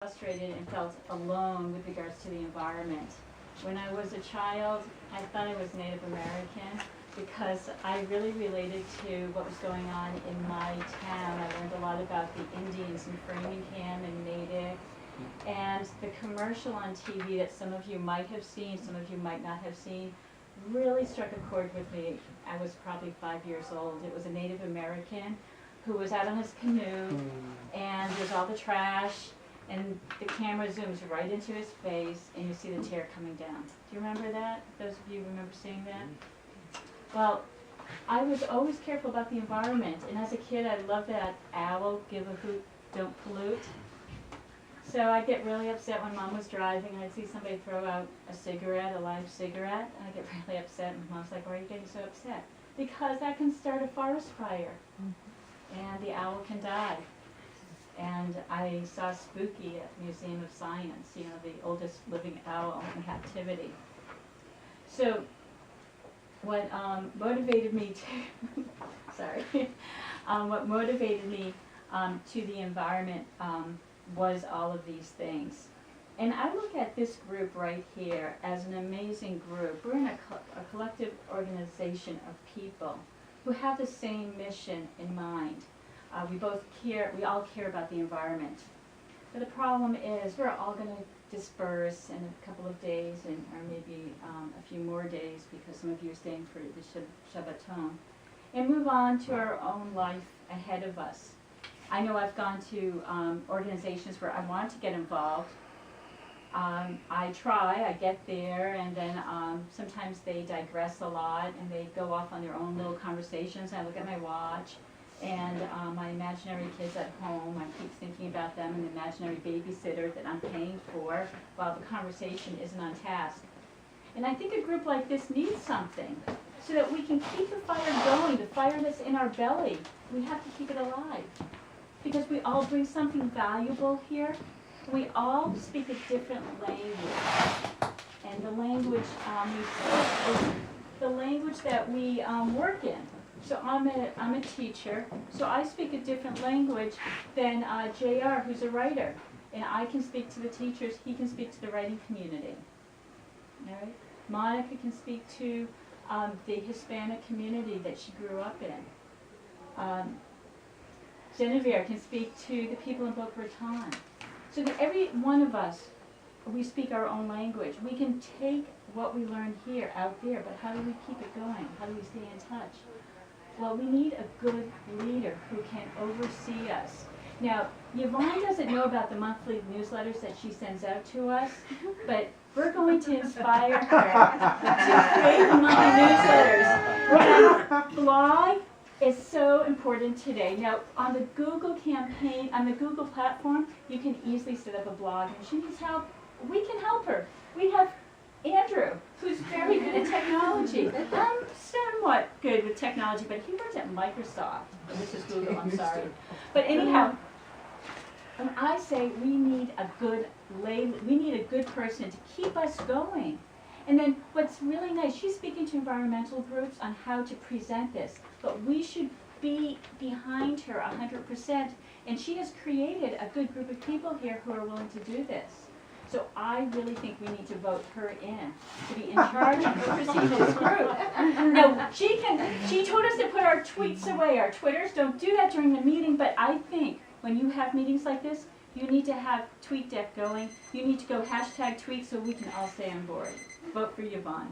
frustrated and felt alone with regards to the environment. When I was a child, I thought I was Native American because I really related to what was going on in my town. I learned a lot about the Indians in Framingham and Native. And the commercial on TV that some of you might have seen, some of you might not have seen, really struck a chord with me. I was probably 5 years old. It was a Native American who was out on his canoe, and there's all the trash, and the camera zooms right into his face, and you see the tear coming down. Do you remember that? Those of you remember seeing that? Well, I was always careful about the environment, and as a kid I loved that owl, give a hoot, don't pollute. So I'd get really upset when Mom was driving and I'd see somebody throw out a cigarette, a live cigarette, and I'd get really upset, and Mom's like, why are you getting so upset? Because that can start a forest fire, and the owl can die. And I saw Spooky at Museum of Science, you know, the oldest living owl in captivity. So what motivated me to, what motivated me to the environment was all of these things. And I look at this group right here as an amazing group. We're in a collective organization of people who have the same mission in mind. We all care about the environment. But the problem is we're all going to disperse in a couple of days, or maybe a few more days, because some of you are staying for the Shabbaton, and move on to our own life ahead of us. I know I've gone to organizations where I want to get involved. I get there, and then sometimes they digress a lot, and they go off on their own little conversations. I look at my watch, and my imaginary kids at home, I keep thinking about them and the imaginary babysitter that I'm paying for while the conversation isn't on task. And I think a group like this needs something so that we can keep the fire going, the fire that's in our belly. We have to keep it alive because we all bring something valuable here. We all speak a different language, and the language we speak is the language that we work in. So I'm a teacher, so I speak a different language than JR, who's a writer. And I can speak to the teachers, he can speak to the writing community. All right? Monica can speak to the Hispanic community that she grew up in. Genevieve can speak to the people in Boca Raton. So that every one of us, we speak our own language. We can take what we learn here out there, but how do we keep it going? How do we stay in touch? Well, we need a good leader who can oversee us. Now, Yvonne doesn't know about the monthly newsletters that she sends out to us, but we're going to inspire her to create the monthly newsletters. And blog is so important today. Now, on the Google campaign, on the Google platform, you can easily set up a blog. And she needs help. We can help her. We have Andrew, who's very good at technology. I'm somewhat good with technology, but he works at Microsoft. This is Google, I'm sorry. But anyhow, when I say we need a good person to keep us going. And then what's really nice, she's speaking to environmental groups on how to present this, but we should be behind her 100%. And she has created a good group of people here who are willing to do this. So I really think we need to vote her in to be in charge of overseeing this group. Now, she told us to put our tweets away, our Twitters. Don't do that during the meeting, but I think when you have meetings like this, you need to have TweetDeck going. You need to go #tweet so we can all stay on board. Vote for Yvonne.